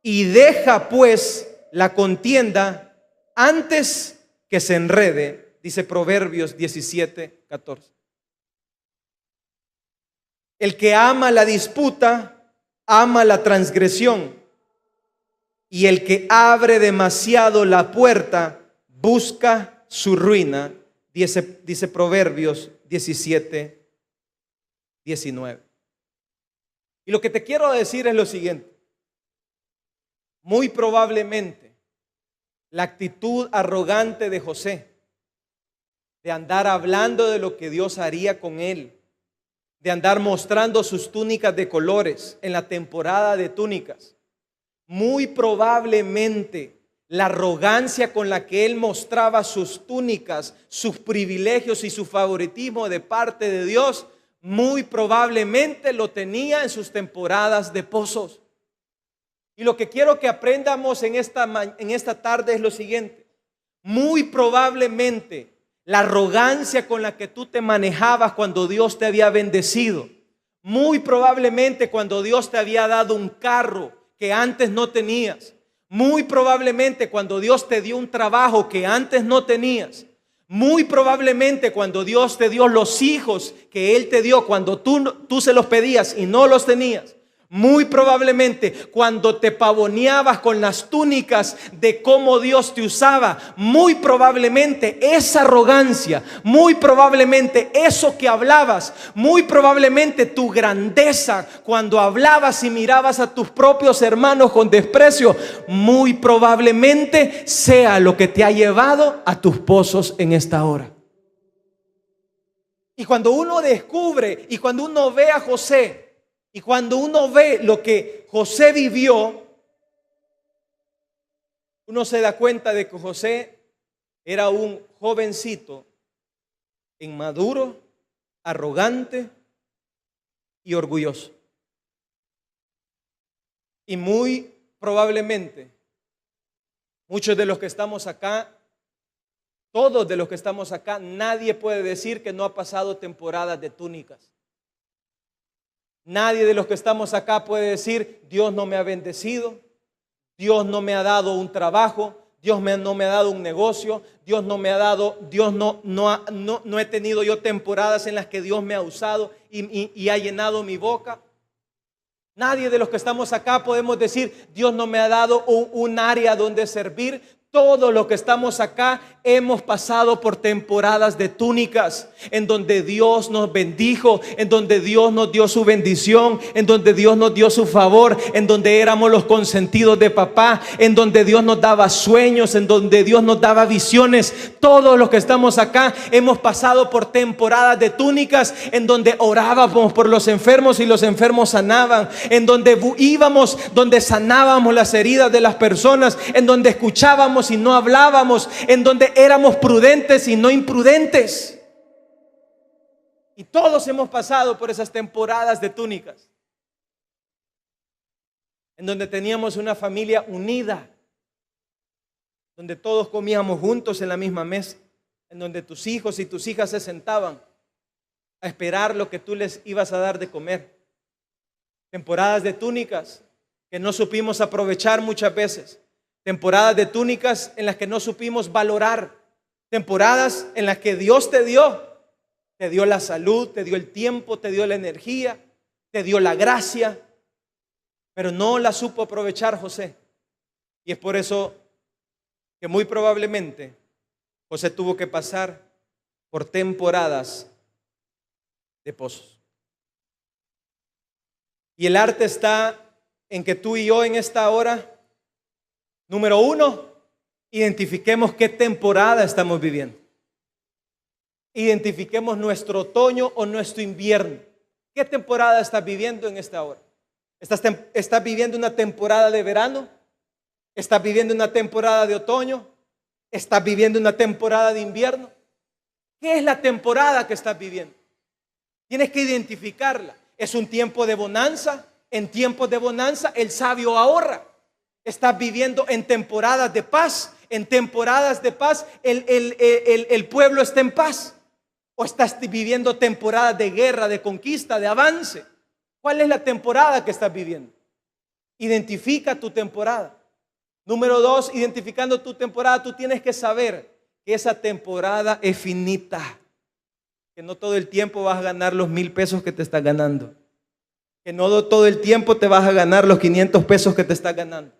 y deja pues la contienda antes que se enrede, dice Proverbios 17:14. El que ama la disputa, ama la transgresión, y el que abre demasiado la puerta, busca su ruina, dice Proverbios 17:19. Y lo que te quiero decir es lo siguiente. Muy probablemente la actitud arrogante de José, de andar hablando de lo que Dios haría con él, de andar mostrando sus túnicas de colores en la temporada de túnicas, muy probablemente la arrogancia con la que él mostraba sus túnicas, sus privilegios y su favoritismo de parte de Dios, muy probablemente lo tenía en sus temporadas de pozos. Y lo que quiero que aprendamos en esta tarde es lo siguiente. Muy probablemente la arrogancia con la que tú te manejabas cuando Dios te había bendecido, muy probablemente cuando Dios te había dado un carro que antes no tenías, muy probablemente cuando Dios te dio un trabajo que antes no tenías, muy probablemente cuando Dios te dio los hijos que Él te dio cuando tú se los pedías y no los tenías, Muy probablemente cuando te pavoneabas con las túnicas de cómo Dios te usaba, muy probablemente esa arrogancia, muy probablemente eso que hablabas, muy probablemente tu grandeza cuando hablabas y mirabas a tus propios hermanos con desprecio, muy probablemente sea lo que te ha llevado a tus pozos en esta hora. Y cuando uno descubre y cuando uno ve a José, y cuando uno ve lo que José vivió, uno se da cuenta de que José era un jovencito inmaduro, arrogante y orgulloso. Y muy probablemente muchos de los que estamos acá, todos de los que estamos acá, nadie puede decir que no ha pasado temporadas de túnicas. Nadie de los que estamos acá puede decir: Dios no me ha bendecido, Dios no me ha dado un trabajo, Dios no me ha dado un negocio, Dios no me ha dado, no he tenido yo temporadas en las que Dios me ha usado y ha llenado mi boca. Nadie de los que estamos acá podemos decir: Dios no me ha dado un área donde servir. Todos los que estamos acá hemos pasado por temporadas de túnicas, en donde Dios nos bendijo, en donde Dios nos dio su bendición, en donde Dios nos dio su favor, en donde éramos los consentidos de papá, en donde Dios nos daba sueños, en donde Dios nos daba visiones. Todos los que estamos acá hemos pasado por temporadas de túnicas, en donde orábamos por los enfermos y los enfermos sanaban, en donde íbamos, donde sanábamos las heridas de las personas, en donde escuchábamos y no hablábamos, en donde éramos prudentes y no imprudentes. Y todos hemos pasado por esas temporadas de túnicas, en donde teníamos una familia unida, donde todos comíamos juntos en la misma mesa, en donde tus hijos y tus hijas se sentaban a esperar lo que tú les ibas a dar de comer. Temporadas de túnicas que no supimos aprovechar muchas veces. Temporadas de túnicas en las que no supimos valorar. Temporadas en las que Dios te dio la salud, te dio el tiempo, te dio la energía, te dio la gracia, pero no la supo aprovechar José. Y es por eso que muy probablemente José tuvo que pasar por temporadas de pozos. Y el arte está en que tú y yo en esta hora, número uno, identifiquemos qué temporada estamos viviendo. Identifiquemos nuestro otoño o nuestro invierno. ¿Qué temporada estás viviendo en esta hora? ¿Estás viviendo una temporada de verano? ¿Estás viviendo una temporada de otoño? ¿Estás viviendo una temporada de invierno? ¿Qué es la temporada que estás viviendo? Tienes que identificarla. ¿Es un tiempo de bonanza? En tiempos de bonanza el sabio ahorra. ¿Estás viviendo en temporadas de paz? En temporadas de paz el pueblo está en paz. ¿O estás viviendo temporadas de guerra, de conquista, de avance? ¿Cuál es la temporada que estás viviendo? Identifica tu temporada. Número dos, identificando tu temporada, tú tienes que saber que esa temporada es finita. Que no todo el tiempo vas a ganar los 1,000 pesos que te estás ganando. Que no todo el tiempo te vas a ganar los 500 pesos que te estás ganando.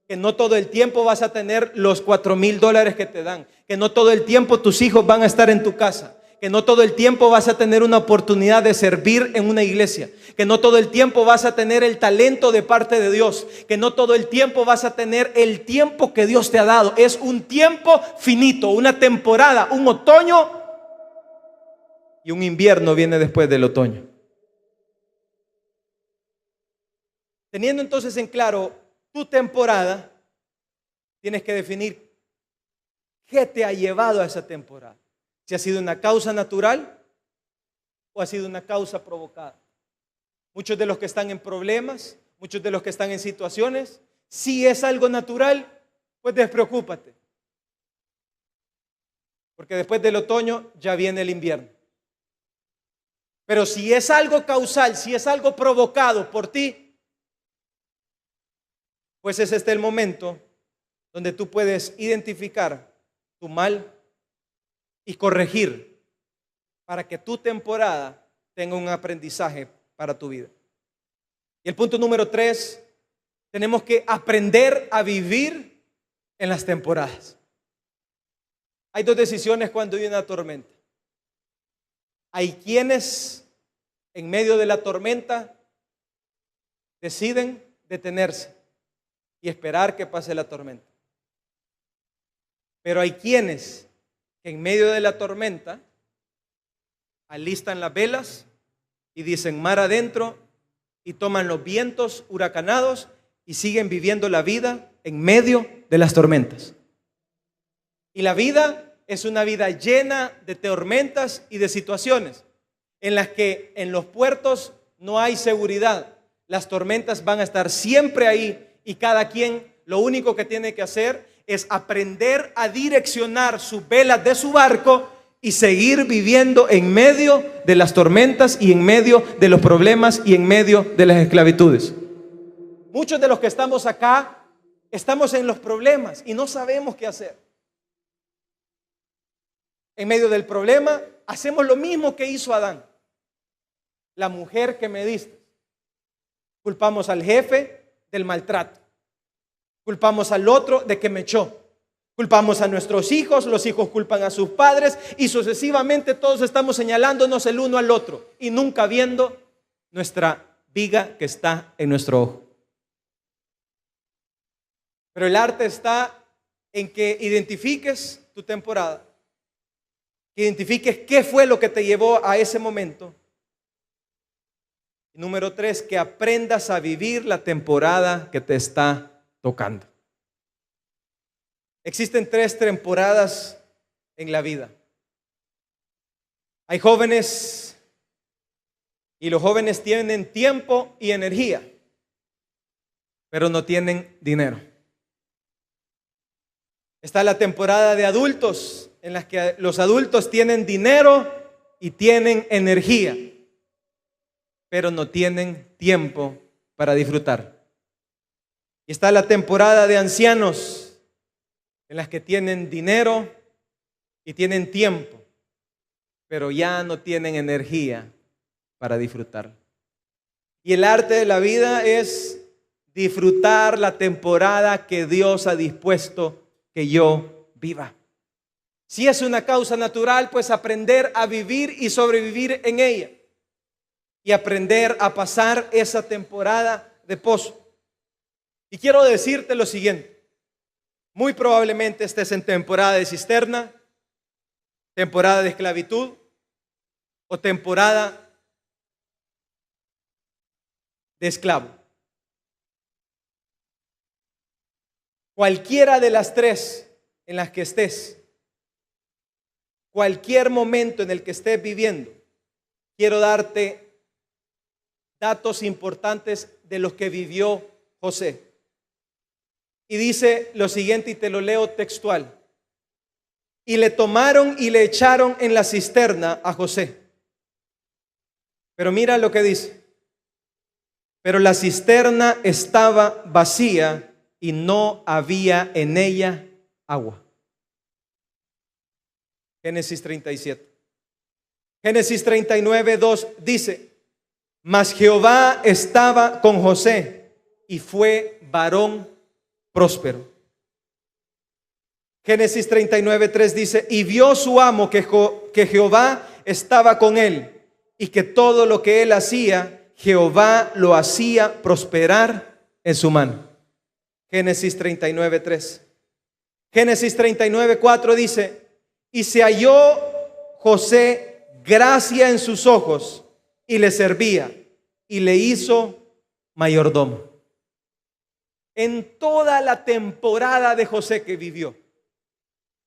Que no todo el tiempo vas a tener los $4,000 que te dan. Que no todo el tiempo tus hijos van a estar en tu casa. Que no todo el tiempo vas a tener una oportunidad de servir en una iglesia. Que no todo el tiempo vas a tener el talento de parte de Dios. Que no todo el tiempo vas a tener el tiempo que Dios te ha dado. Es un tiempo finito, una temporada, un otoño y un invierno viene después del otoño. Teniendo entonces en claro tu temporada, tienes que definir qué te ha llevado a esa temporada. Si ha sido una causa natural o ha sido una causa provocada. Muchos de los que están en problemas, muchos de los que están en situaciones, si es algo natural, pues despreocúpate. Porque después del otoño ya viene el invierno. Pero si es algo causal, si es algo provocado por ti, pues es este el momento donde tú puedes identificar tu mal y corregir para que tu temporada tenga un aprendizaje para tu vida. Y el punto número 3, tenemos que aprender a vivir en las temporadas. Hay dos decisiones cuando hay una tormenta. Hay quienes en medio de la tormenta deciden detenerse y esperar que pase la tormenta. Pero hay quienes que en medio de la tormenta alistan las velas y dicen mar adentro y toman los vientos huracanados y siguen viviendo la vida en medio de las tormentas. Y la vida es una vida llena de tormentas y de situaciones en las que en los puertos no hay seguridad. Las tormentas van a estar siempre ahí y cada quien lo único que tiene que hacer es aprender a direccionar sus velas de su barco y seguir viviendo en medio de las tormentas y en medio de los problemas y en medio de las esclavitudes. Muchos de los que estamos acá estamos en los problemas y no sabemos qué hacer. En medio del problema hacemos lo mismo que hizo Adán. La mujer que me diste. Culpamos al jefe del maltrato. Culpamos al otro de que me echó. Culpamos a nuestros hijos, los hijos culpan a sus padres y sucesivamente todos estamos señalándonos el uno al otro y nunca viendo nuestra viga que está en nuestro ojo. Pero el arte está en que identifiques tu temporada, que identifiques qué fue lo que te llevó a ese momento. Y número 3, que aprendas a vivir la temporada que te está tocando. Existen 3 temporadas en la vida. Hay jóvenes y los jóvenes tienen tiempo y energía, pero no tienen dinero. Está la temporada de adultos en la que los adultos tienen dinero y tienen energía, pero no tienen tiempo para disfrutar. Y está la temporada de ancianos en las que tienen dinero y tienen tiempo, pero ya no tienen energía para disfrutar. Y el arte de la vida es disfrutar la temporada que Dios ha dispuesto que yo viva. Si es una causa natural, pues aprender a vivir y sobrevivir en ella. Y aprender a pasar esa temporada de pozo. Y quiero decirte lo siguiente. Muy probablemente estés en temporada de cisterna, temporada de esclavitud o temporada de esclavo. Cualquiera de las 3 en las que estés, cualquier momento en el que estés viviendo, quiero darte datos importantes de los que vivió José. Y dice lo siguiente, y te lo leo textual. Y le tomaron y le echaron en la cisterna a José. Pero mira lo que dice. Pero la cisterna estaba vacía y no había en ella agua. Génesis 37. Génesis 39, 2 dice: mas Jehová estaba con José y fue varón próspero. Génesis 39, 3 dice: y vio su amo que Jehová estaba con él y que todo lo que él hacía, Jehová lo hacía prosperar en su mano. Génesis 39, 3. Génesis 39, 4 dice: y se halló José gracia en sus ojos y le servía y le hizo mayordomo. En toda la temporada de José que vivió,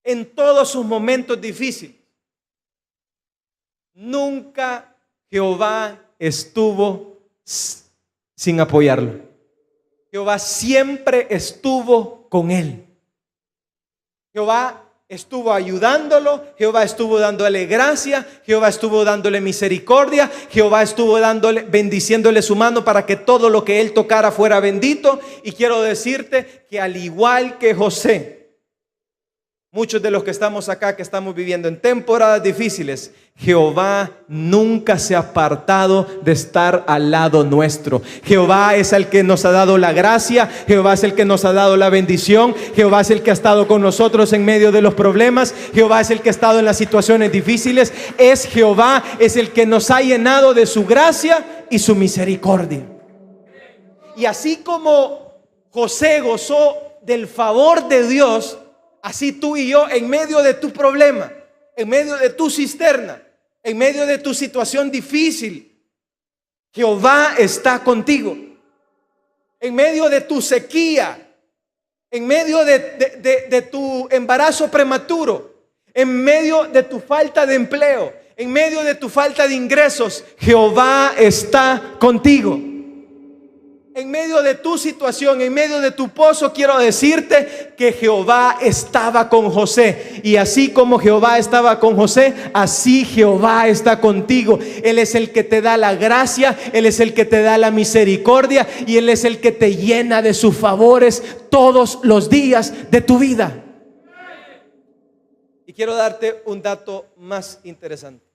en todos sus momentos difíciles, nunca Jehová estuvo sin apoyarlo. Jehová siempre estuvo con él. Jehová estuvo ayudándolo, Jehová estuvo dándole gracia, Jehová estuvo dándole misericordia, Jehová estuvo bendiciéndole su mano para que todo lo que él tocara fuera bendito. Y quiero decirte que al igual que José, muchos de los que estamos acá, que estamos viviendo en temporadas difíciles, Jehová nunca se ha apartado de estar al lado nuestro. Jehová es el que nos ha dado la gracia, Jehová es el que nos ha dado la bendición, Jehová es el que ha estado con nosotros en medio de los problemas, Jehová es el que ha estado en las situaciones difíciles. Es Jehová, es el que nos ha llenado de su gracia y su misericordia. Y así como José gozó del favor de Dios, así tú y yo, en medio de tu problema, en medio de tu cisterna, en medio de tu situación difícil, Jehová está contigo. En medio de tu sequía, en medio de tu embarazo prematuro, en medio de tu falta de empleo, en medio de tu falta de ingresos, Jehová está contigo. En medio de tu situación, en medio de tu pozo, quiero decirte que Jehová estaba con José. Y así como Jehová estaba con José, así Jehová está contigo. Él es el que te da la gracia, Él es el que te da la misericordia, y Él es el que te llena de sus favores todos los días de tu vida. Y quiero darte un dato más interesante.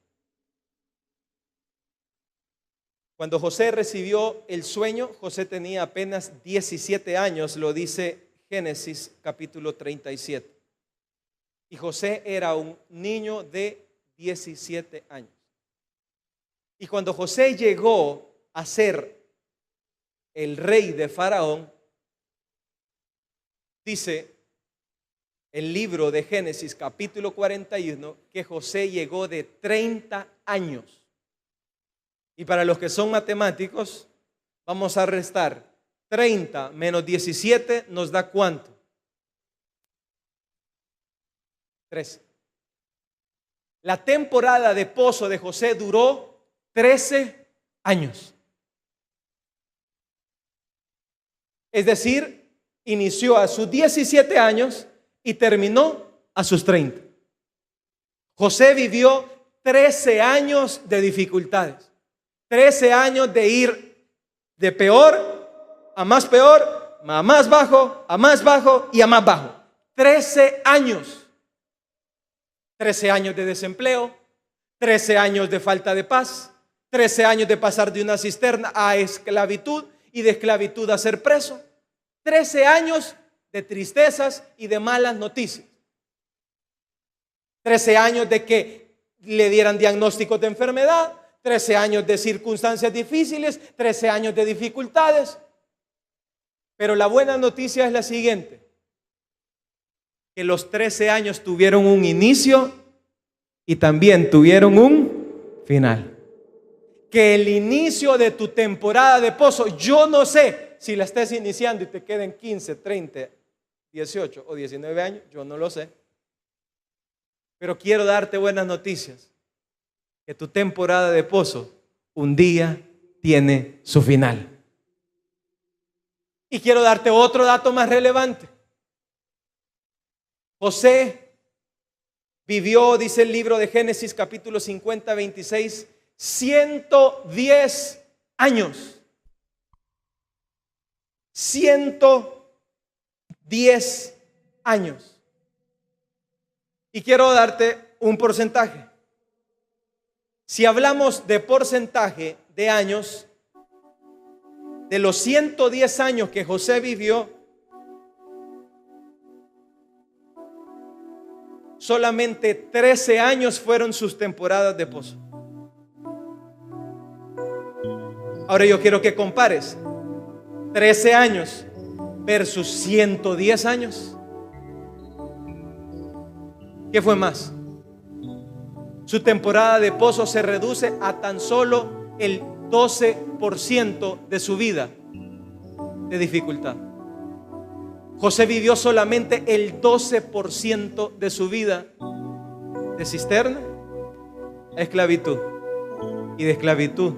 Cuando José recibió el sueño, José tenía apenas 17 años, lo dice Génesis capítulo 37. Y José era un niño de 17 años. Y cuando José llegó a ser el rey de Faraón, dice el libro de Génesis capítulo 41 que José llegó de 30 años. Y para los que son matemáticos, vamos a restar 30 menos 17 nos da ¿cuánto? 13. La temporada de pozo de José duró 13 años. Es decir, inició a sus 17 años y terminó a sus 30. José vivió 13 años de dificultades. 13 años de ir de peor a más peor, a más bajo, a más bajo y a más bajo. 13 años. 13 años de desempleo, 13 años de falta de paz, 13 años de pasar de una cisterna a esclavitud y de esclavitud a ser preso. 13 años de tristezas y de malas noticias. 13 años de que le dieran diagnósticos de enfermedad. 13 años de circunstancias difíciles, 13 años de dificultades. Pero la buena noticia es la siguiente: que los 13 años tuvieron un inicio y también tuvieron un final. Que el inicio de tu temporada de pozo, yo no sé si la estés iniciando y te queden 15, 30, 18 o 19 años, yo no lo sé. Pero quiero darte buenas noticias. Que tu temporada de pozo un día tiene su final. Y quiero darte otro dato más relevante. José vivió, dice el libro de Génesis capítulo 50, 26, 110 años. 110 años. Y quiero darte un porcentaje. Si hablamos de porcentaje de años, de los 110 años que José vivió, solamente 13 años fueron sus temporadas de pozo. Ahora yo quiero que compares 13 años versus 110 años. ¿Qué fue más? Su temporada de pozo se reduce a tan solo el 12% de su vida de dificultad. José vivió solamente el 12% de su vida de cisterna a esclavitud y de esclavitud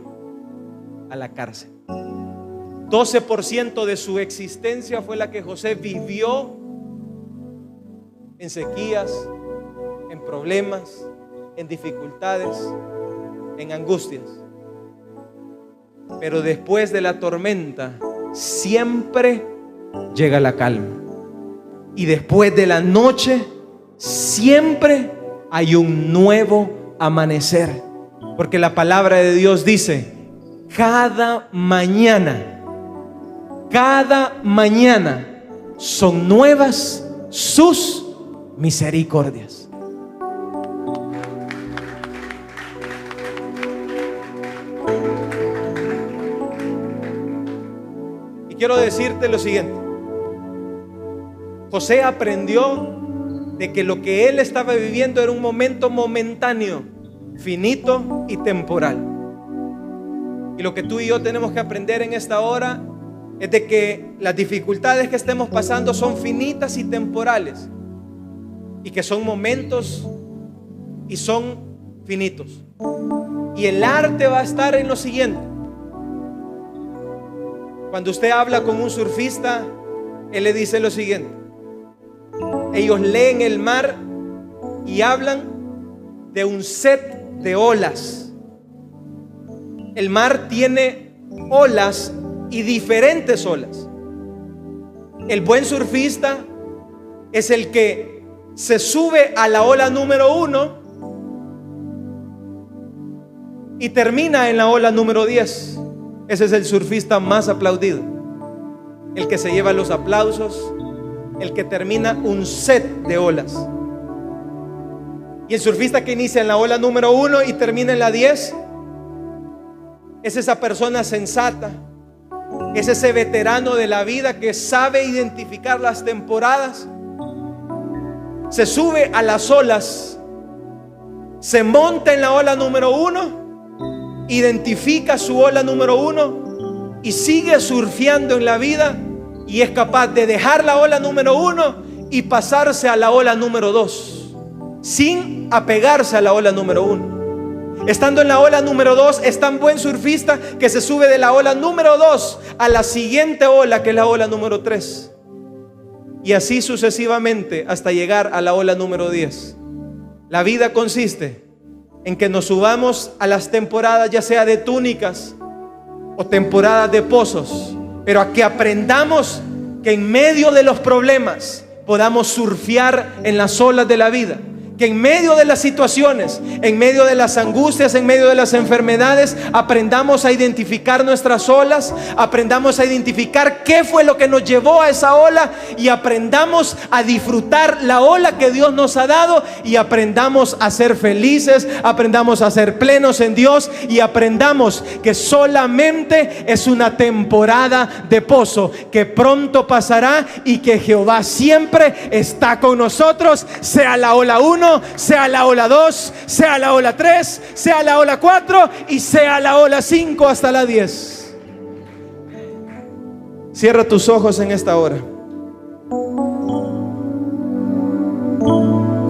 a la cárcel. 12% de su existencia fue la que José vivió en sequías, en problemas, en dificultades, en angustias. Pero después de la tormenta siempre llega la calma. Y después de la noche siempre hay un nuevo amanecer. Porque la palabra de Dios dice: cada mañana son nuevas sus misericordias. Y quiero decirte lo siguiente: José aprendió de que lo que él estaba viviendo era un momento momentáneo, finito y temporal. Y lo que tú y yo tenemos que aprender en esta hora es de que las dificultades que estemos pasando son finitas y temporales, y que son momentos y son finitos. Y el arte va a estar en lo siguiente: cuando usted habla con un surfista, él le dice lo siguiente: ellos leen el mar y hablan de un set de olas. El mar tiene olas y diferentes olas. El buen surfista es el que se sube a la ola número 1 y termina en la ola número 10. Ese es el surfista más aplaudido, el que se lleva los aplausos, el que termina un set de olas. Y el surfista que inicia en la ola número 1 y termina en la 10 es esa persona sensata, es ese veterano de la vida que sabe identificar las temporadas. Se sube a las olas, se monta en la ola número 1, identifica su ola número 1 y sigue surfeando en la vida, y es capaz de dejar la ola número 1 y pasarse a la ola número 2 sin apegarse a la ola número 1. Estando en la ola número 2 es tan buen surfista que se sube de la ola número 2 a la siguiente ola, que es la ola número 3, y así sucesivamente hasta llegar a la ola número 10. La vida consiste en que nos subamos a las temporadas, ya sea de túnicas o temporadas de pozos, pero a que aprendamos que en medio de los problemas podamos surfear en las olas de la vida. Que en medio de las situaciones, en medio de las angustias, en medio de las enfermedades, aprendamos a identificar nuestras olas, aprendamos a identificar qué fue lo que nos llevó a esa ola, y aprendamos a disfrutar la ola que Dios nos ha dado, y aprendamos a ser felices, aprendamos a ser plenos en Dios, y aprendamos que solamente es una temporada de pozo que pronto pasará, y que Jehová siempre está con nosotros, sea la ola 1, sea la ola 2, sea la ola 3, sea la ola 4 y sea la ola 5 hasta la 10. Cierra tus ojos en esta hora.